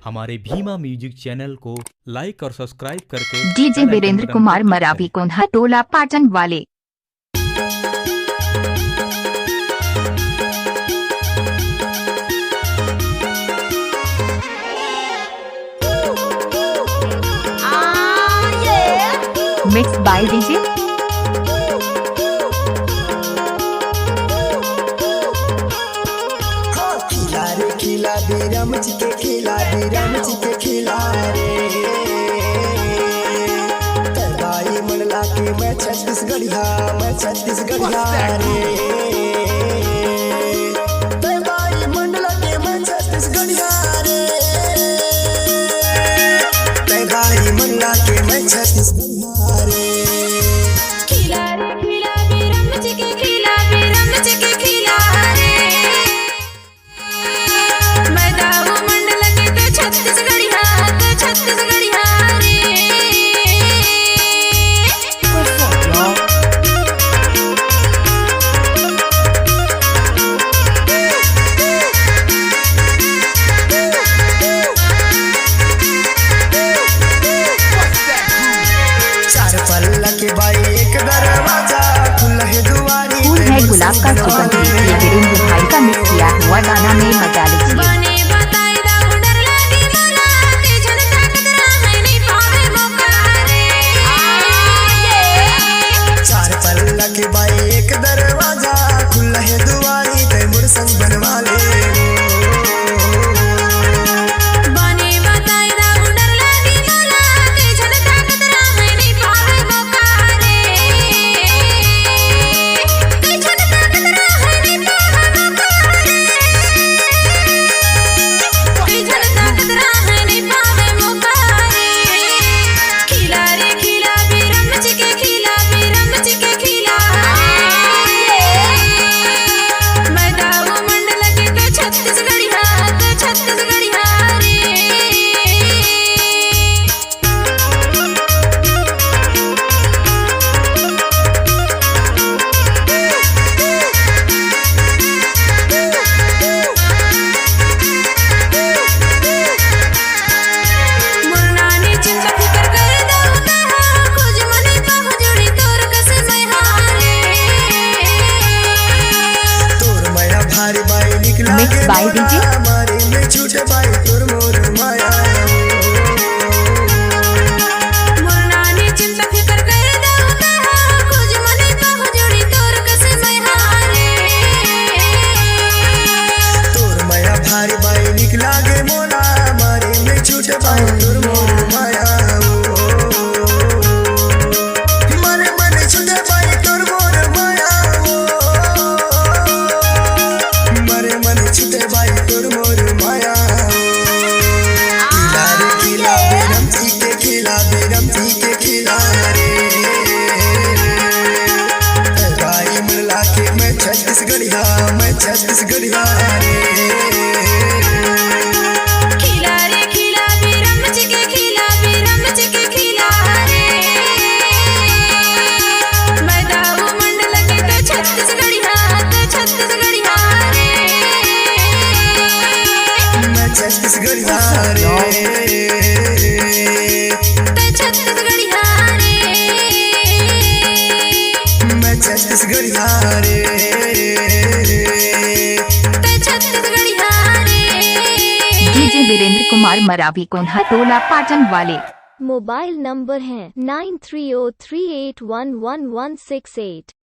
हमारे Bhima music channel को like और सब्सक्राइब करके डीजे वीरेंद्र कुमार मरावी कोन्हा टोला पाटन वाले। मिक्स बाय डीजे खिला बीरम जी के खिला बीरम जी के खिला रे भाई मंडला के मैं छत्तीसगढ़िया रे भाई मंडला के मैं छत्तीसगढ़िया रे भाई मंडला के मैं छत्तीसगढ़िया रे खिला रे खिला बीरम जी के खिला बीरम जी के खिला रे मैं दाऊ मंडल के तो छत्तीसगढ़िया रे चार पल्ला के भाई एक दरवाजा खुला है दुआरी फूल है गुलाब का सुगंध। ये वीरेंद्र भाई का मिक्स किया हुआ गाना में मजा लीजिए। बने बताई दाऊ डर लागी मोला ते जन ताकत रहे नहीं पावे मौका रे चार पल्ला के भाई एक दरवाजा खुला है दुआरी ते मुड़ संग बनवा ले बने बताई दाऊ डर लागी मोला ते जन ताकत रहे नहीं पावे मौका रे ते जन ताकत रहे नहीं पावे मौका रे ते जन ताकत रहे नहीं पावे मौका रे खिला रे खिला बीरम जी के खिला बीरम जी के खिला मैं दाऊ मंडल के तो छत्तीसगढ़िया रे मुरनानी चिंता फिकर कर दाऊ कहा खोज मनी बाहु जोड़ी तोर कसे मैं हारे तोर माया भारी बाई निकला Mixed के by मोरा, DJ हमारे में छूटे बाई तोर मोर माया मुरनानी चिंता फिकर कर दाऊ कहा खोज मनी बाहु जोड़ी तोर कसे मैं हारे तोर माया भारी बाई निकला के मोरा, हमारे में छूटे बाई तोर मोर माया मने मने छूटे बाई तोर मोर माया मरे मने छूटे बाई तोर मोर माया खिला रे खिला बेरम जी के खिला बेरम जी के खिला रे भाई मंडला के मैं छत्तीसगढ़िया रे खिला रे खिला बीरम जी के खिला बीरम जी के खिला रे मैं दाऊ मंडल के तो छत्तीसगढ़िया रे मैं छत्तीसगढ़िया रे तो छत्तीसगढ़िया रे मैं छत्तीसगढ़िया रे तो छत्तीसगढ़िया रे डीजे वीरेंद्र कुमार मरावी कोन्हा टोला पाटन वाले। मोबाइल नंबर हैं 9303811168।